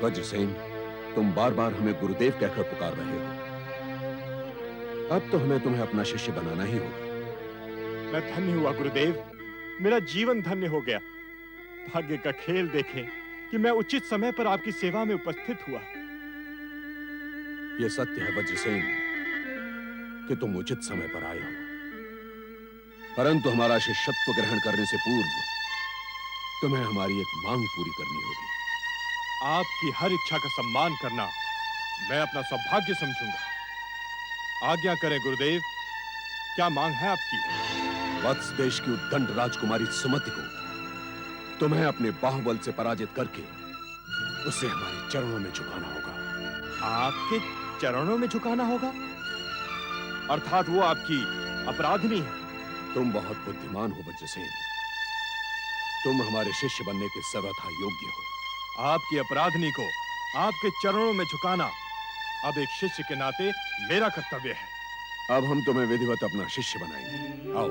वज्रसेन, तुम बार बार हमें गुरुदेव कहकर पुकार रहे हो। अब तो हमें तुम्हें अपना शिष्य बनाना ही होगा। मैं धन्य हुआ गुरुदेव, मेरा जीवन धन्य हो गया। भाग्य का खेल देखें कि मैं उचित समय पर आपकी सेवा में उपस्थित हुआ। यह सत्य है वज्रसेन कि तुम उचित समय पर आए हो, परंतु हमारा शिष्यत्व ग्रहण करने से पूर्व तुम्हें हमारी एक मांग पूरी करनी होगी। आपकी हर इच्छा का सम्मान करना मैं अपना सौभाग्य समझूंगा। आज्ञा करें गुरुदेव, क्या मांग है आपकी? वत्स देश की उद्दंड राजकुमारी सुमति को तुम्हें अपने बाहुबल से पराजित करके उसे हमारे चरणों में झुकाना होगा। आपके चरणों में झुकाना होगा? अर्थात वो आपकी अपराधिनी है। तुम बहुत बुद्धिमान हो वज्रसेन, तुम हमारे शिष्य बनने के सर्वथा योग्य हो। आपकी अपराधिनी को आपके चरणों में झुकाना अब एक शिष्य के नाते मेरा कर्तव्य है। अब हम तुम्हें विधिवत अपना शिष्य बनाएंगे। आओ।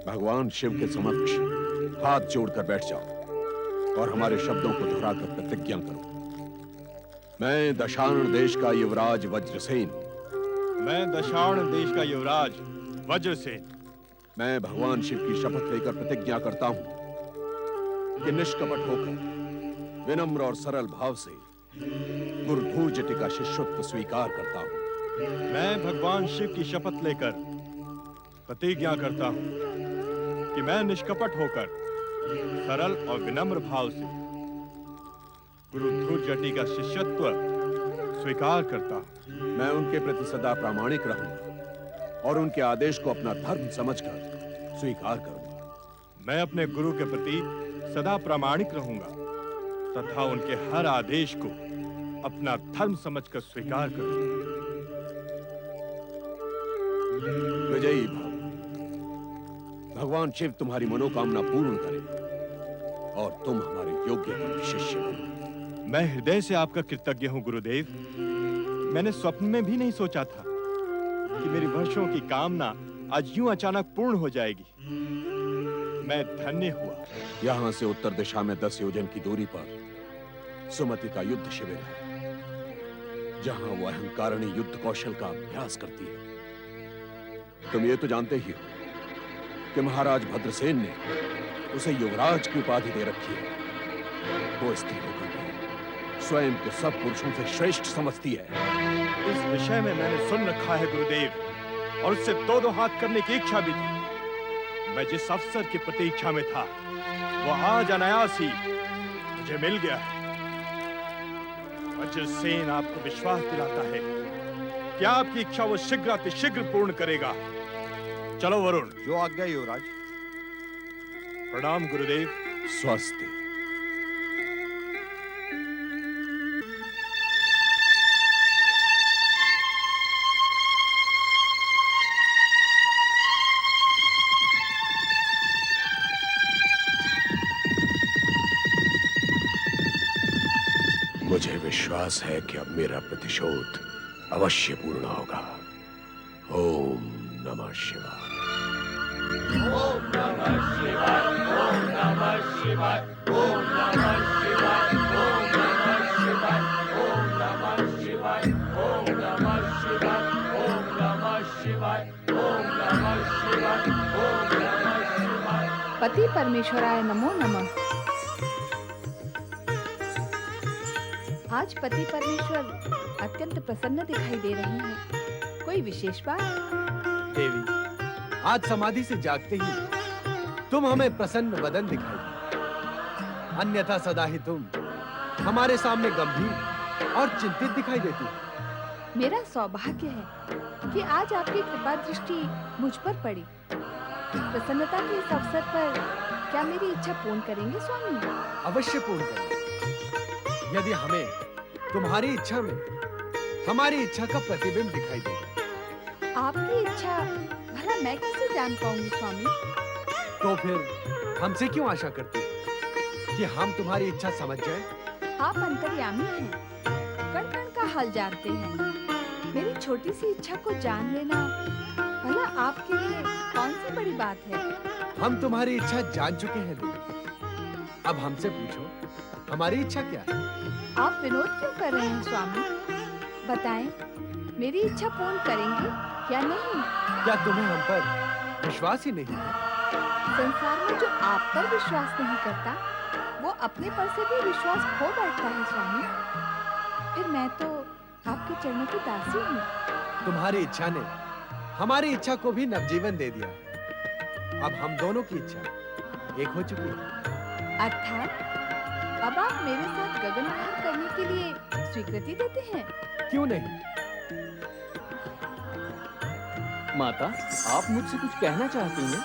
भगवान शिव के समक्ष हाथ जोड़कर बैठ जाओ और हमारे शब्दों को दोहराकर प्रतिज्ञा करो। मैं दशार्ण देश का युवराज वज्रसेन। मैं दशार्ण देश का युवराज वज्रसेन। मैं भगवान शिव की शपथ लेकर प्रतिज्ञा करता हूं कि निष्कपट होकर विनम्र और सरल भाव से गुरु धूर्जटि का शिष्यत्व स्वीकार करता हूं। मैं भगवान शिव की शपथ लेकर प्रतिज्ञा करता हूं कि मैं निष्कपट होकर सरल और विनम्र भाव से गुरु धूर्जटि का शिष्यत्व स्वीकार करता हूं। मैं उनके प्रति सदा प्रामाणिक रहूंगा और उनके आदेश को अपना धर्म समझकर स्वीकार करूंगा। मैं अपने गुरु के प्रति सदा प्रामाणिक रहूंगा तथा उनके हर आदेश को अपना धर्म समझकर स्वीकार करूंगा। विजयी भव। भगवान शिव तुम्हारी मनोकामना पूर्ण करे और तुम हमारे योग्य शिष्य बनो। मैं हृदय से आपका कृतज्ञ हूं गुरुदेव। मैंने स्वप्न में भी नहीं सोचा था कि मेरी वर्षों की कामना आज यूं अचानक पूर्ण हो जाएगी। मैं धन्य हुआ। यहां से उत्तर दिशा में 10 योजन की दूरी पर सुमति का युद्ध शिविर है, जहां वो अहंकारिणी युद्ध कौशल का अभ्यास करती है। तुम ये तो जानते ही हो कि महाराज भद्रसेन ने उसे युवराज की उपाधि दे रखी है। वो स्त्री होकर भी स्वयं को सब पुरुषों से श्रेष्ठ समझती है। इस विषय में मैंने सुन रखा है गुरुदेव, और उससे दो हाथ करने की इच्छा भी थी। मैं जिस अवसर की प्रतीक्षा में था वो आज अनायास ही मुझे मिल गया है। वज्रसेन आपको विश्वास दिलाता है कि आपकी इच्छा वो शीघ्र पूर्ण करेगा। चलो वरुण। जो आज्ञा युवराज। प्रणाम गुरुदेव। स्वस्ति। मुझे विश्वास है कि अब मेरा प्रतिशोध अवश्य पूर्ण होगा। ओम नमः शिवाय। ओम नमः शिवाय। ओम नमः शिवाय। ओम नमः शिवाय। ओम नमः शिवाय। ओम नमः शिवाय। ओम नमः शिवाय। ओम नमः शिवाय। ओम नमः शिवाय। ओम नमः शिवाय। पति परमेश्वराय नमो नमः। आज पति परमेश्वर अत्यंत प्रसन्न दिखाई दे रहे हैं। कोई विशेष बात? देवी, आज समाधि से जागते ही तुम हमें प्रसन्न वदन दिखाई दी। अन्यथा सदा ही तुम हमारे सामने गंभीर और चिंतित दिखाई देती हो। मेरा सौभाग्य है कि आज आपकी कृपा दृष्टि मुझ पर पड़ी। प्रसन्नता के इस अवसर पर क्या मेरी इच्छा पूर्ण करेंगे स्वामी? अवश्य पूर्ण करेंगे। यदि हमें तुम्हारी इच्छा में हमारी इच्छा का प्रतिबिंब दिखाई देगा। आपकी इच्छा भला मैं कैसे जान पाऊंगी स्वामी? तो फिर हमसे क्यों आशा करती हो कि हम तुम्हारी इच्छा समझ जाएं? आप अंतर्यामी हैं, कण कण का हाल जानते हैं। मेरी छोटी सी इच्छा को जान लेना भला आपके लिए कौन सी बड़ी बात है? हम तुम्हारी इच्छा जान चुके हैं देवी। अब हमसे पूछो, हमारी इच्छा क्या है? आप विनोद क्यों कर रहे हैं स्वामी? बताएं, मेरी इच्छा पूर्ण करेंगे या नहीं? क्या तुम्हें हम पर विश्वास ही नहीं है? संसार में जो आप पर विश्वास नहीं करता, वो अपने पर से भी विश्वास खो बैठता है स्वामी। फिर मैं तो आपके चरणों की दासी हूँ। तुम्हारी इच्छा ने हमारी इच्छा को भी नवजीवन दे दिया। अब हम दोनों की इच्छा एक हो चुकी है। अर्थात अब आप मेरे साथ गगन विहार करने के लिए स्वीकृति देते हैं? क्यों नहीं? माता, आप मुझसे कुछ कहना चाहती हैं?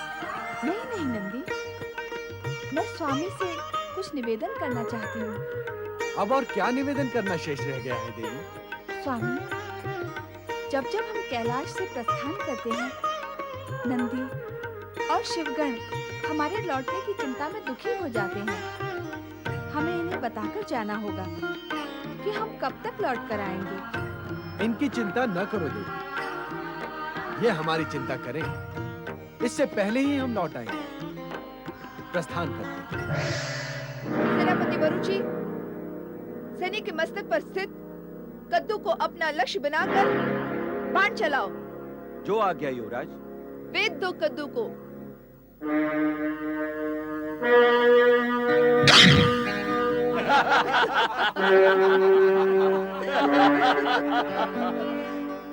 नहीं नहीं नंदी, मैं स्वामी से कुछ निवेदन करना चाहती हूँ। अब और क्या निवेदन करना शेष रह गया है देवी? स्वामी, जब जब हम कैलाश से प्रस्थान करते हैं, नंदी और शिवगण हमारे लौटने की चिंता में दुखी हो जाते हैं। हमें इन्हें बताकर जाना होगा कि हम कब तक लौट कर आएंगे। इनकी चिंता न करो देवी, ये हमारी चिंता करें, इससे पहले ही हम लौट आएंगे। प्रस्थान करते हैं। सेनापति वरुचि, सैनिक के मस्तक पर स्थित कद्दू को अपना लक्ष्य बनाकर बाण चलाओ। जो आज्ञा युवराज। वेद दो कद्दू को।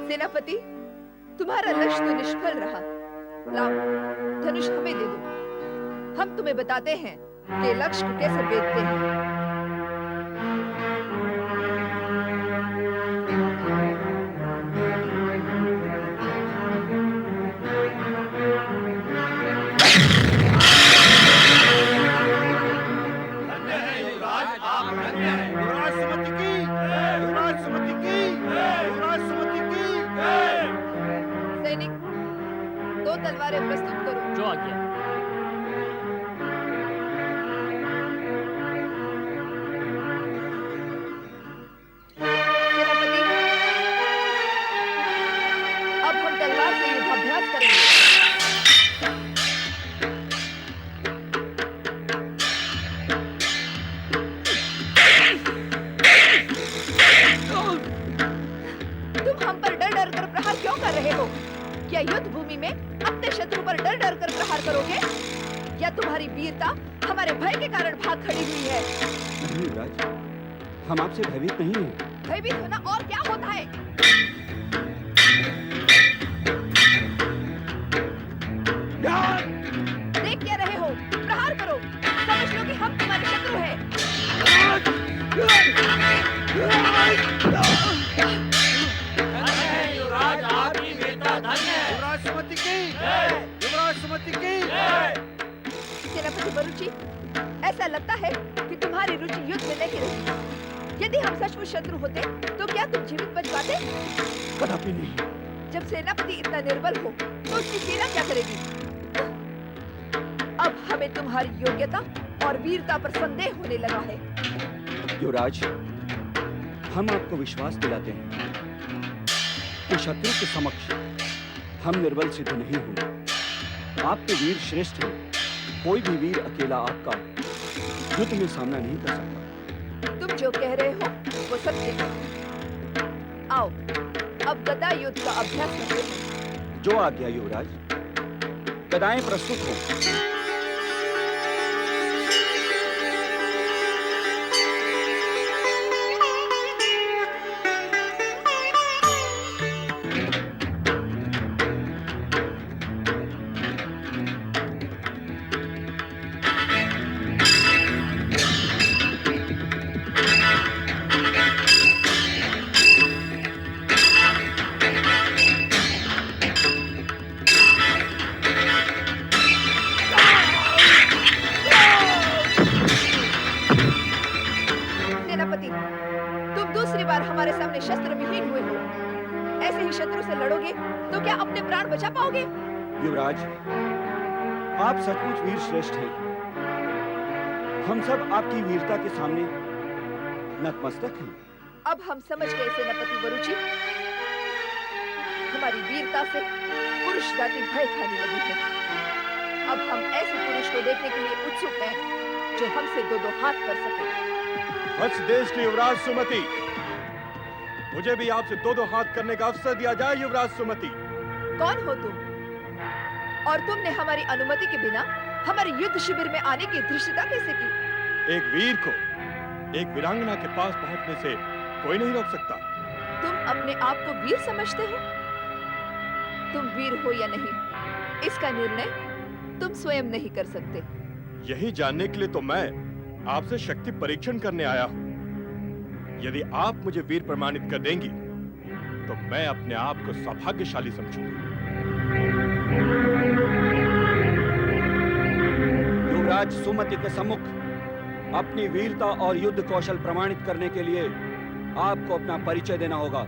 सेनापति, तुम्हारा लक्ष्य तो निष्फल रहा। लाओ, धनुष हमें दे दो। हम तुम्हें बताते हैं कि लक्ष्य को कैसे भेदते हैं। सैनिक, दो तलवारें प्रस्तुत करो। जो आज्ञा। सेनापति, अब हम तलवार से युद्धाभ्यास करेंगे। तुम हम पर डर डर कर प्रहार क्यों कर रहे हो? क्या युद्ध भूमि में अपने शत्रु पर डर डर कर प्रहार करोगे? या तुम्हारी वीरता हमारे भय के कारण भाग खड़ी हुई है? नहीं युवराज, हम आपसे भयभीत नहीं हैं। भयभीत होना और क्या होता है? देख क्या रहे हो? प्रहार करो, समझ लो कि हम तुम्हारे शत्रु हैं। युवराज, आपकी वीरता धन्य है। युवराज सुमति की। युवराज सुमति की। सेनापति वरुचि, ऐसा लगता है कि तुम्हारी रुचि युद्ध में नहीं रही। यदि हम सचमुच शत्रु होते तो क्या तुम जीवित बच पाते? कदापि नहीं। जब सेनापति इतना निर्बल हो तो उसकी सेना क्या करेगी? अब हमें तुम्हारी योग्यता और वीरता पर संदेह होने लगा है। युवराज, हम आपको विश्वास दिलाते हैं कि शत्रु के समक्ष हम निर्बल सिद्ध नहीं होंगे। आप तो वीर श्रेष्ठ हैं। कोई भी वीर अकेला आपका युद्ध में सामना नहीं कर सकता। तुम जो कह रहे हो वो सत्य है। आओ, अब गदा युद्ध का अभ्यास करते हैं। जो आज्ञा युवराज। गदाएं प्रस्तुत हो। सेनापति, तुम दूसरी बार हमारे सामने शस्त्र विहीन हुए हो। ऐसे ही शत्रु से लड़ोगे तो क्या अपने प्राण बचा पाओगे? युवराज, आप सचमुच वीर श्रेष्ठ हैं। हम सब आपकी वीरता के सामने नतमस्तक हैं। अब हम समझ गए सेनापति वरुचि, हमारी वीरता से पुरुष जाति भय खाने लगी है। अब हम ऐसे पुरुष को देखने के लिए उत्सुक हैं जो हमसे दो दो हाथ कर सके। वत्स देश की युवराज सुमति, मुझे भी आपसे दो दो हाथ करने का अवसर दिया जाए। युवराज सुमति, कौन हो तुम? और तुमने हमारी अनुमति के बिना हमारे युद्ध शिविर में आने की धृष्टता कैसे की? एक वीर को एक वीरांगना के पास पहुंचने से कोई नहीं रोक सकता। तुम अपने आप को वीर समझते हो? तुम वीर हो या नहीं, इसका निर्णय तुम स्वयं नहीं कर सकते। यही जानने के लिए तो मैं आपसे शक्ति परीक्षण करने आया हूं। यदि आप मुझे वीर प्रमाणित कर देंगी तो मैं अपने आप को सौभाग्यशाली समझूंगा। युवराज सुमति के सम्मुख अपनी वीरता और युद्ध कौशल प्रमाणित करने के लिए आपको अपना परिचय देना होगा।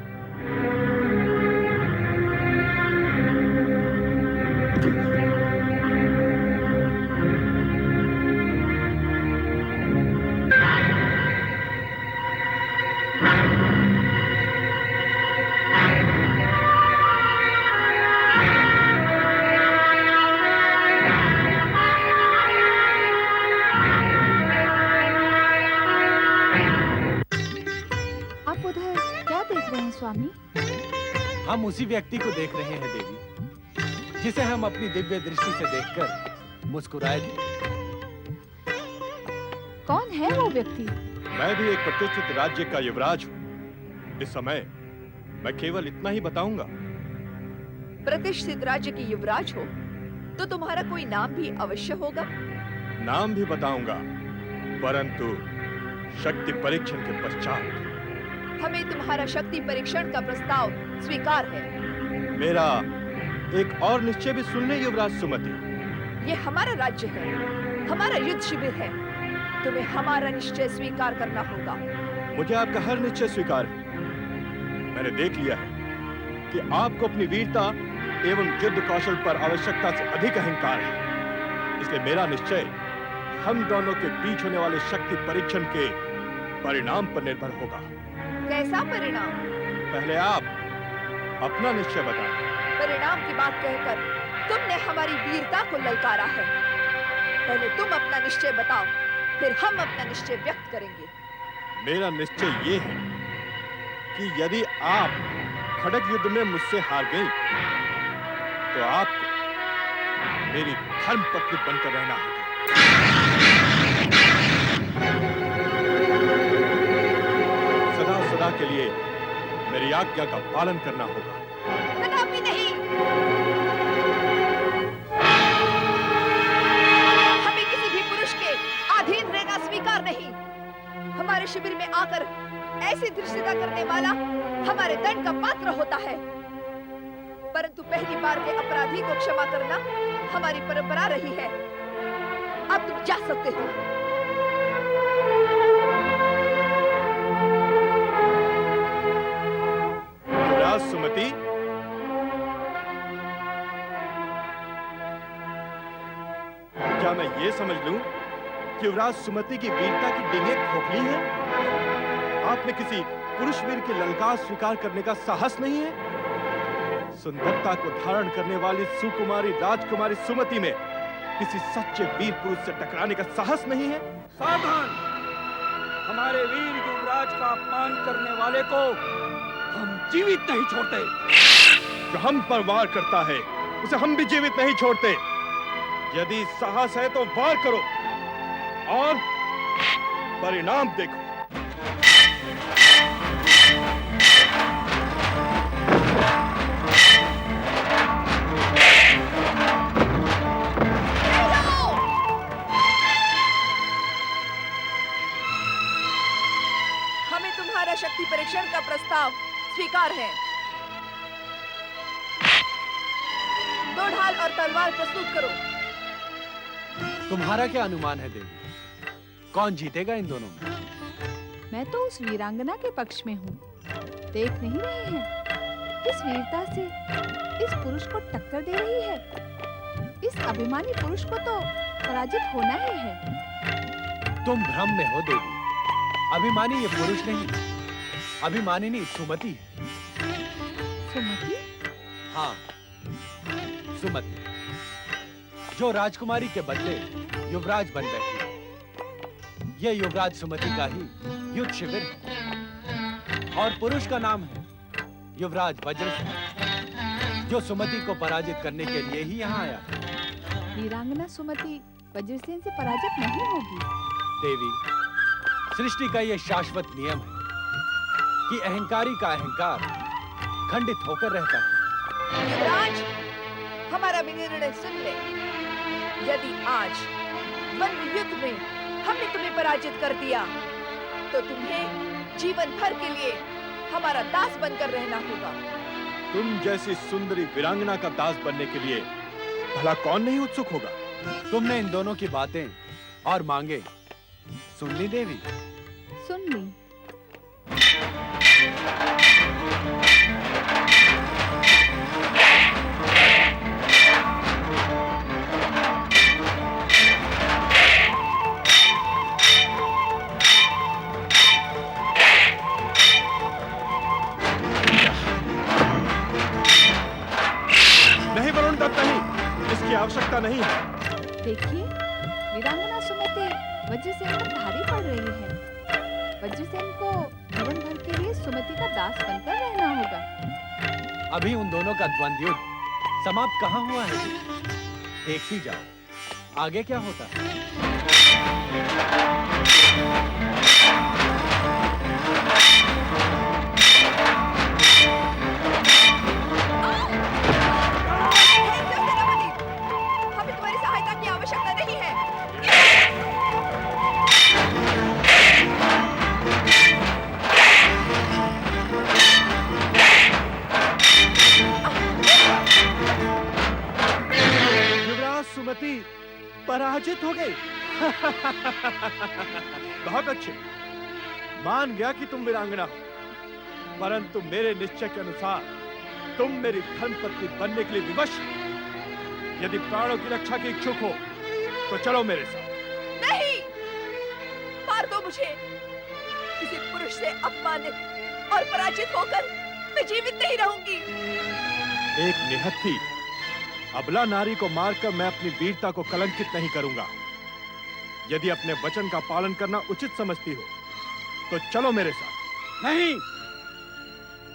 आप उधर क्या देख रहे हैं स्वामी? हम उसी व्यक्ति को देख रहे हैं देवी, जिसे हम अपनी दिव्य दृष्टि से देखकर मुस्कुराए थे। कौन है वो व्यक्ति? मैं भी एक प्रतिष्ठित राज्य का युवराज हूं। इस समय मैं केवल इतना ही बताऊंगा। प्रतिष्ठित राज्य की युवराज हो तो तुम्हारा कोई नाम भी अवश्य होगा। नाम भी बताऊंगा, परंतु शक्ति परीक्षण के पश्चात। हमें तुम्हारा शक्ति परीक्षण का प्रस्ताव स्वीकार है। मेरा एक और निश्चय भी सुन ले युवराज सुमति। ये हमारा राज्य है, हमारा युद्ध शिविर है। तुम्हें हमारा निश्चय स्वीकार करना होगा। मुझे आपका हर निश्चय स्वीकार है। मैंने देख लिया है कि आपको अपनी वीरता एवं युद्ध कौशल पर आवश्यकता से अधिक अहंकार है। इसलिए मेरा निश्चय हम दोनों के बीच होने वाले शक्ति परीक्षण के परिणाम पर निर्भर होगा। कैसा परिणाम? पहले आप अपना निश्चय बताएं। परिणाम की बात कहकर तुमने हमारी वीरता को ललकारा है। पहले तुम अपना निश्चय बताओ, फिर हम अपना निश्चय व्यक्त करेंगे। मेरा निश्चय ये है कि यदि आप खड़ग युद्ध में मुझसे हार गई तो आपको मेरी धर्म पत्नी बनकर रहना होगा। सदा सदा के लिए मेरी आज्ञा का पालन करना होगा। कदापि नहीं। हमें किसी भी पुरुष के अधीन रहना स्वीकार नहीं। हमारे शिविर में आकर ऐसी धृष्टता करने वाला हमारे दंड का पात्र होता है। परंतु पहली बार के अपराधी को क्षमा करना हमारी परंपरा रही है। अब तुम जा सकते हो। युवराज सुमति, क्या मैं ये समझ लूं कि युवराज सुमति की वीरता की डींगे खोखली है? आपने किसी पुरुष वीर की ललकार स्वीकार करने का साहस नहीं है? सुंदरता को धारण करने वाली सुकुमारी राजकुमारी सुमति में किसी सच्चे वीर पुरुष से टकराने का साहस नहीं है? सावधान! हमारे वीर युवराज का अपमान करने वाले को हम जीवित नहीं छोड़ते। जो हम पर वार करता है उसे हम भी जीवित नहीं छोड़ते। यदि साहस है तो वार करो और परिणाम देखो। हमें तुम्हारा शक्ति परीक्षण का प्रस्ताव स्वीकार है। दो ढाल और तलवार प्रस्तुत करो। तुम्हारा क्या अनुमान है देवी, कौन जीतेगा इन दोनों में? मैं तो उस वीरांगना के पक्ष में हूँ। देख नहीं रहे हैं, किस वीरता से इस पुरुष को टक्कर दे रही है। इस अभिमानी पुरुष को तो पराजित होना ही है। तुम भ्रम में हो देवी। अभिमानी ये पुरुष नहीं, अभिमानिनी सुमति है। सुमति? हाँ, सुमति। जो राजकुमारी के बदले युवराज बन बैठी। यह युवराज सुमति का ही युद्ध शिविर है और पुरुष का नाम है युवराज वज्रसेन, जो सुमति को पराजित करने के लिए ही यहाँ आया था। वीरांगना सुमति वज्रसेन से पराजित नहीं होगी। देवी, सृष्टि का यह शाश्वत नियम है कि अहंकारी का अहंकार खंडित होकर रहता है। युवराज, हमारा भी निर्णय सुन ले। यदि आज द्वंद्व युद्ध में हमने तुम्हें पराजित कर दिया, तो तुम्हें जीवन भर के लिए हमारा दास बनकर रहना होगा। तुम जैसी सुंदरी वीरांगना का दास बनने के लिए भला कौन नहीं उत्सुक होगा? तुमने इन दोनों की बातें और मांगे सुन ली देवी? सुन ली। नहीं वरुण दत्त, नहीं, इसकी आवश्यकता नहीं है। देखिए, वीरांगना सुमति वज्रसेन पर भारी पड़ रही है। वज्रसेन को जीवन भर के लिए सुमति का दास बनकर रहना होगा। अभी उन दोनों का द्वंद्व युद्ध समाप्त कहाँ हुआ है? देखती जाओ आगे क्या होता है। हमें तुम्हारी सहायता की आवश्यकता नहीं है। युवराज सुमति पराजित हो गई। बहुत अच्छे, मान गया कि तुम वीरांगना हो, परंतु मेरे निश्चय के अनुसार तुम मेरी धर्मपत्नी बनने के लिए विवश हो। यदि प्राणों की रक्षा के इच्छुक हो तो चलो मेरे साथ। नहीं, मार दो मुझे। किसी पुरुष से अपमानित और पराजित होकर मैं जीवित नहीं रहूंगी। एक निहत्थी अबला नारी को मारकर मैं अपनी वीरता को कलंकित नहीं करूंगा। यदि अपने वचन का पालन करना उचित समझती हो तो चलो मेरे साथ। नहीं,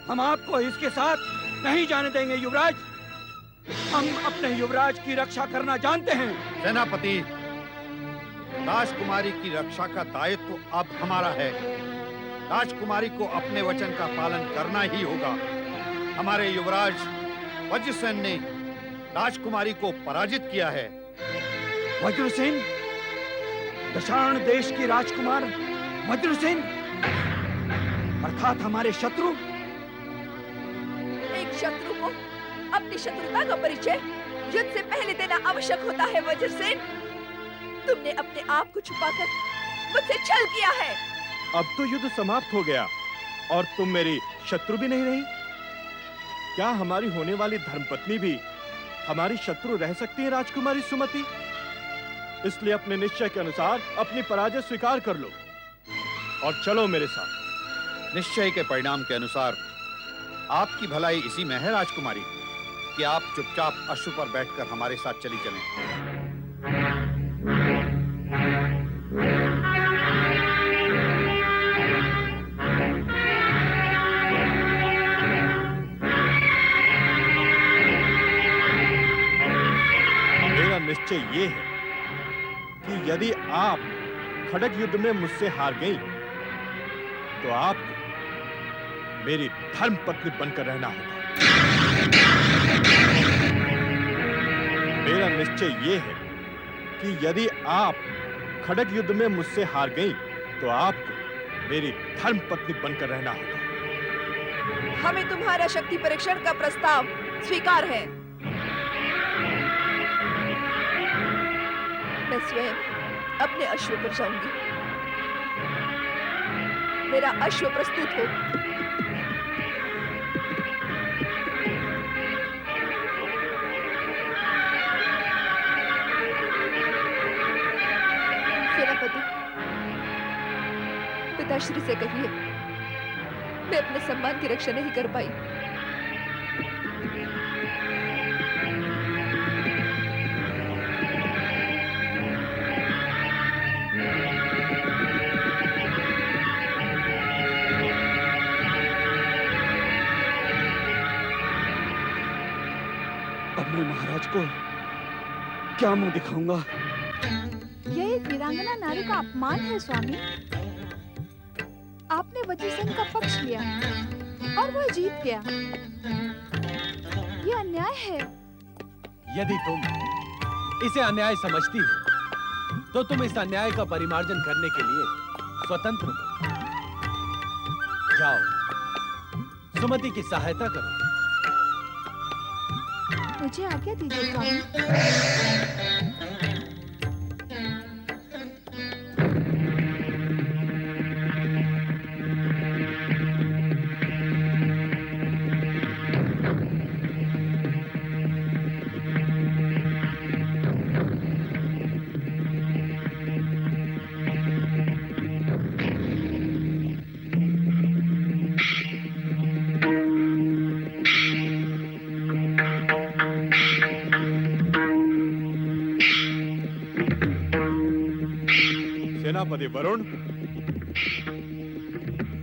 हम आपको इसके साथ नहीं जाने देंगे युवराज। हम अपने युवराज की रक्षा करना जानते हैं। सेनापति, राजकुमारी की रक्षा का दायित्व अब हमारा है। राजकुमारी को अपने वचन का पालन करना ही होगा। हमारे युवराज वज्रसेन ने राजकुमारी को पराजित किया है। वज्रसेन, दशाण देश की राजकुमार वज्रसेन, अर्थात हमारे शत्रु। एक शत्रु को अपनी शत्रुता का परिचय युद्ध से पहले देना आवश्यक होता है। वज्रसेन, तुमने अपने आप को छुपाकर मुझसे छल किया है। अब तो युद्ध समाप्त हो गया और तुम मेरी शत्रु भी नहीं रही। क्या हमारी होने वाली धर्मपत्नी भी हमारी शत्रु रह सकती है राजकुमारी सुमति? इसलिए अपने निश्चय के अनुसार अपनी पराजय स्वीकार कर लो और चलो मेरे साथ। निश्चय के परिणाम के अनुसार आपकी भलाई इसी में है राजकुमारी, कि आप चुपचाप अश्व पर बैठकर हमारे साथ चली चलें। मेरा निश्चय ये है कि यदि आप खड़ग युद्ध में मुझसे हार गई तो आपको मेरी धर्मपत्नी बनकर रहना होगा। मेरा निश्चय ये है कि यदि आप खड़ग युद्ध में मुझसे हार गई तो आपको मेरी धर्मपत्नी बनकर रहना होगा। हमें तुम्हारा शक्ति परीक्षण का प्रस्ताव स्वीकार है। मैं स्वयं अपने अश्व पर जाऊंगी। मेरा अश्व प्रस्तुत हो। सेनापति, पिताश्री से कहिए मैं अपने सम्मान की रक्षा नहीं कर पाई। मैं महाराज को क्या मुंह दिखाऊंगा? यह एक वीरांगना नारी का अपमान है स्वामी। आपने वज्रसेन का पक्ष लिया और वह जीत गया। यह अन्याय है। यदि तुम इसे अन्याय समझती हो तो तुम इस अन्याय का परिमार्जन करने के लिए स्वतंत्र हो। जाओ, सुमति की सहायता करो। मुझे आज्ञा दीजिए स्वामी। सेनापति वरुण,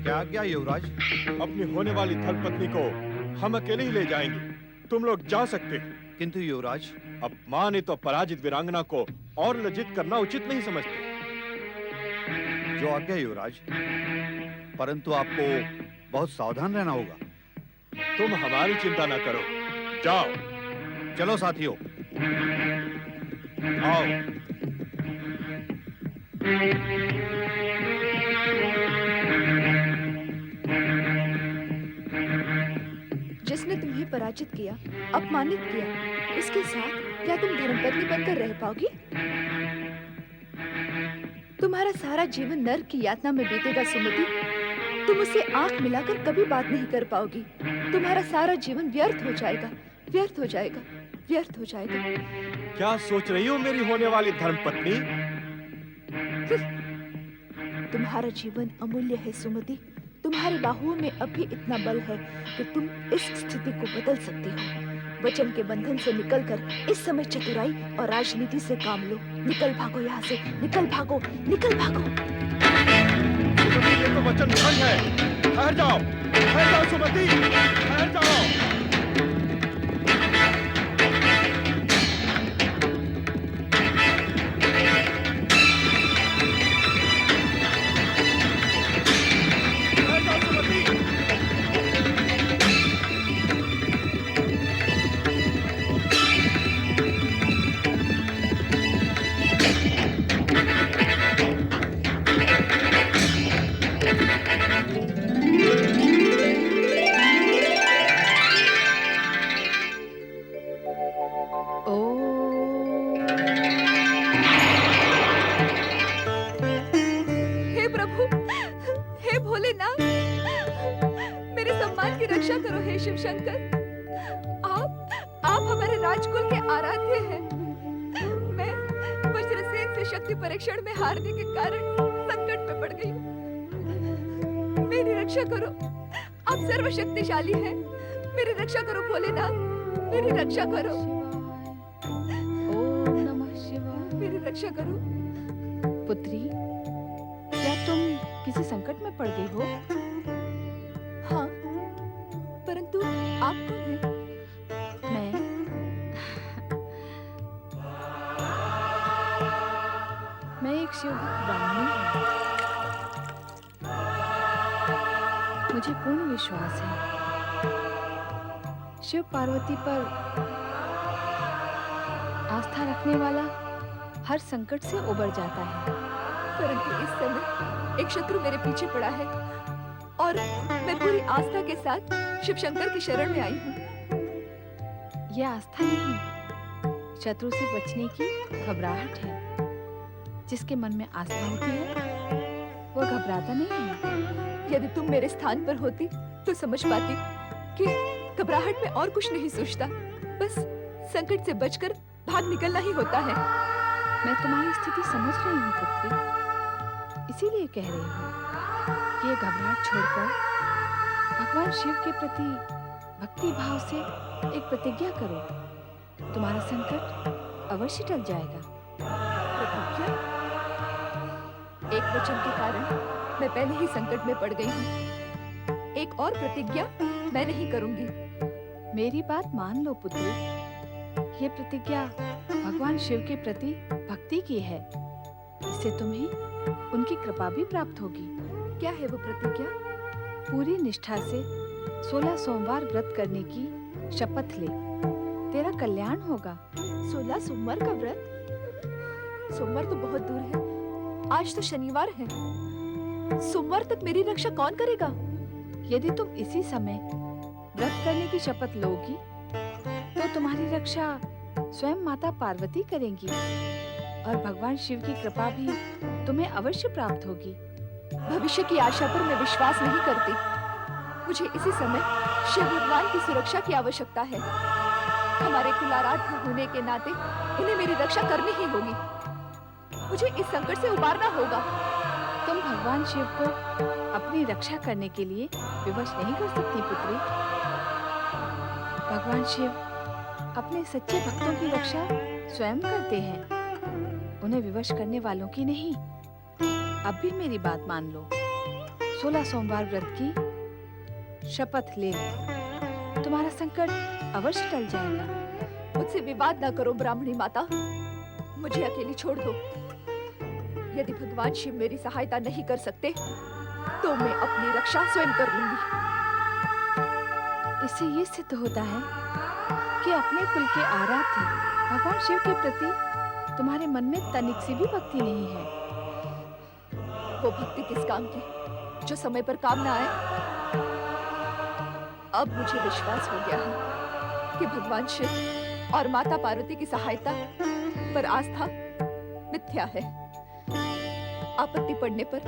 क्या आज्ञा युवराज? अपनी होने वाली धर्मपत्नी को हम अकेले ही ले जाएंगे। तुम लोग जा सकते हो। किंतु युवराज, अपमानित और पराजित वीरांगना को और लज्जित करना उचित नहीं समझते। जो आज्ञा युवराज, परंतु आपको बहुत सावधान रहना होगा। तुम हमारी चिंता न करो, जाओ। चलो साथियों, आओ। जिसने तुम्हें पराजित किया, अपमानित किया, उसके साथ क्या तुम धर्मपत्नी बनकर रह पाओगी? तुम्हारा सारा जीवन नर्क की यातना में बीतेगा सुमति। तुम उसे आंख मिलाकर कभी बात नहीं कर पाओगी। तुम्हारा सारा जीवन व्यर्थ हो जाएगा, व्यर्थ हो जाएगा, व्यर्थ हो जाएगा। क्या सोच रही हो मेरी होने वाली धर्मपत्नी? तुम्हारा जीवन अमूल्य है सुमति। तुम्हारी बाहुओं में अभी इतना बल है कि तुम इस स्थिति को बदल सकती हो। वचन के बंधन से निकलकर इस समय चतुराई और राजनीति से काम लो। निकल भागो यहाँ से, निकल भागो, निकल भागो। सुमति, ये तो वचन भंग है। ठहर जाओ सुमति, ठहर जाओ। रक्षा करो हे शिव शंकर। आप हमारे राजकुल के आराध्य हैं। मैं वज्रसेन से शक्ति परीक्षण में हारने के कारण संकट में पड़ गई हूँ। मेरी रक्षा करो, आप सर्वशक्तिशाली हैं। मेरी रक्षा करो भोलेनाथ, मेरी रक्षा करो। ओम नमः शिवाय। मेरी रक्षा करो। पुत्री, क्या तुम किसी संकट में पड़ गई हो? हाँ, परंतु आप कौन हैं? मैं एक शिव ब्राह्मणी हूँ। मुझे पूर्ण विश्वास है शिव पार्वती पर आस्था रखने वाला हर संकट से उबर जाता है। परंतु इस समय एक शत्रु मेरे पीछे पड़ा है और मैं पूरी आस्था के साथ शिव शंकर की शरण में आई हूँ। यह आस्था नहीं, शत्रु से बचने की घबराहट है। जिसके मन में आस्था होती है वो घबराता नहीं है। यदि तुम मेरे स्थान पर होती तो समझ पाती कि घबराहट में और कुछ नहीं सोचता, बस संकट से बचकर भाग निकलना ही होता है। मैं तुम्हारी स्थिति समझ रही हूँ पुत्री, इसीलिए कह रही हूँ कि ये घबराहट छोड़कर भगवान शिव के प्रति भक्ति भाव से एक प्रतिज्ञा करो। तुम्हारा संकट अवश्य टल जाएगा। प्रतिज्ञा? एक वचन के कारण मैं पहले ही संकट में पड़ गई हूँ। एक और प्रतिज्ञा मैं नहीं करूंगी। मेरी बात मान लो पुत्री। ये प्रतिज्ञा भगवान शिव के प्रति भक्ति की है। इससे तुम्हें उनकी कृपा भी प्राप्त होगी। क्या है वो प्रतिज्ञा? पूरी निष्ठा से 16 सोमवार व्रत करने की शपथ ले, तेरा कल्याण होगा। 16 सोमवार का व्रत? सोमवार तो बहुत दूर है, आज तो शनिवार है। सोमवार तक मेरी रक्षा कौन करेगा? यदि तुम इसी समय व्रत करने की शपथ लोगी तो तुम्हारी रक्षा स्वयं माता पार्वती करेंगी और भगवान शिव की कृपा भी तुम्हें अवश्य प्राप्त होगी। भविष्य की आशा पर मैं विश्वास नहीं करती। मुझे इसी समय शिव भगवान की सुरक्षा की आवश्यकता है। हमारे कुलाराध्य होने के नाते इन्हें मेरी रक्षा करनी ही होगी। मुझे इस संकट से उबारना होगा। तुम भगवान शिव को अपनी रक्षा करने के लिए विवश नहीं कर सकती पुत्री। भगवान शिव अपने सच्चे भक्तों की रक्षा स्वयं करते हैं, उन्हें विवश करने वालों की नहीं। अब भी मेरी बात मान लो। 16 सोमवार व्रत की शपथ ले लो, तुम्हारा संकट अवश्य टल जाएगा। मुझसे विवाद न करो ब्राह्मणी माता, मुझे अकेली छोड़ दो। यदि भगवान शिव मेरी सहायता नहीं कर सकते तो मैं अपनी रक्षा स्वयं कर लूंगी। इससे ये सिद्ध होता है कि अपने कुल के आराध्य भगवान शिव के प्रति तुम्हारे मन में तनिक सी भी भक्ति नहीं है। वो भक्ति किस काम की जो समय पर काम ना आए? अब मुझे विश्वास हो गया है कि भगवान शिव और माता पार्वती की सहायता पर आस्था मिथ्या है। आपत्ति पड़ने पर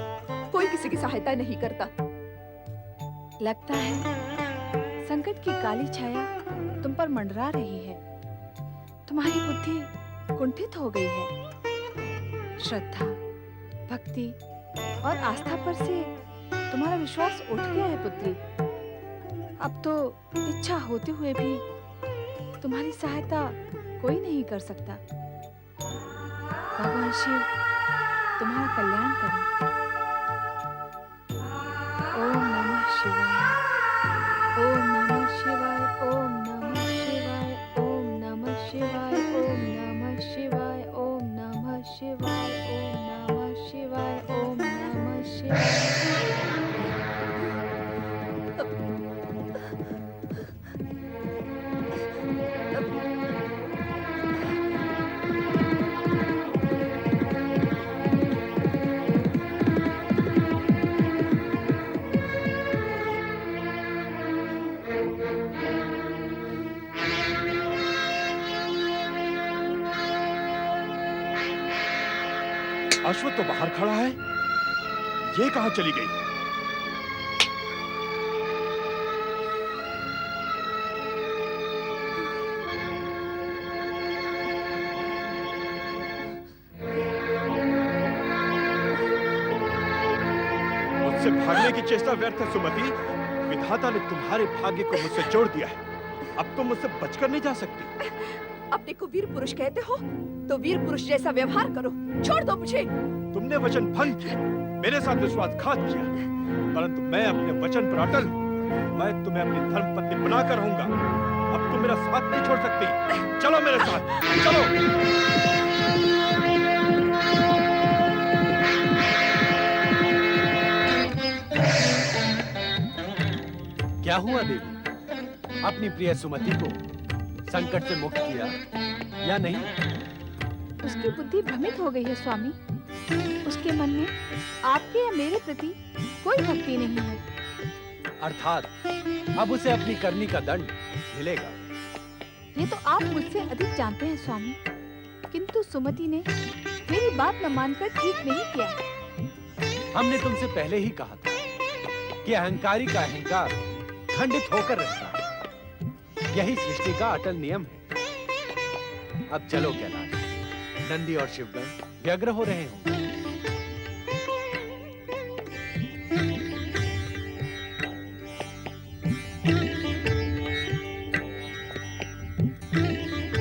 कोई किसी की सहायता नहीं करता। लगता है संकट की काली छाया तुम पर मंडरा रही है। तुम्हारी बुद्धि कुंठित हो गई है। श्रद्धा, भक्ति और आस्था पर से तुम्हारा विश्वास उठ गया है पुत्री। अब तो इच्छा होते हुए भी तुम्हारी सहायता कोई नहीं कर सकता। भगवान शिव तुम्हारा कल्याण करें। ओम नमः शिवाय, ओम नमः शिवाय, ओम नमः शिवाय, ओम नमः शिवाय, ओम नमः शिवाय, ओम नमः शिवाय, ओम नमः शिवाय, ओम नमः शिवाय। अश्वत्थ तो बाहर खड़ा है, ये कहां चली गई? मुझसे भागने की चेष्टा व्यर्थ है सुमति। विधाता ने तुम्हारे भाग्य को मुझसे जोड़ दिया है। अब तुम मुझसे बचकर नहीं जा सकती। अपने को वीर पुरुष कहते हो तो वीर पुरुष जैसा व्यवहार करो। छोड़ दो मुझे। तुमने वचन भंग किया, मेरे साथ विश्वासघात किया, परंतु मैं अपने वचन पर अटल हूं। मैं तुम्हें अपनी धर्मपत्नी बनाकर रहूंगा। अब तुम मेरा साथ नहीं छोड़ सकती। चलो मेरे साथ, चलो। क्या हुआ देवी? अपनी प्रिय सुमति को संकट से मुक्त किया या नहीं? उसकी बुद्धि भ्रमित हो गई है स्वामी। उसके मन में आपके या मेरे प्रति कोई भक्ति नहीं है। अर्थात अब उसे अपनी करनी का दंड मिलेगा। ये तो आप मुझसे अधिक जानते हैं स्वामी, किंतु सुमति ने मेरी बात न मानकर ठीक नहीं किया। हमने तुमसे पहले ही कहा था कि अहंकारी का अहंकार खंडित होकर रहता है। यही सृष्टि का अटल नियम है। अब चलो कैलाश, नंदी और शिवगण व्यग्र हो रहे होंगे।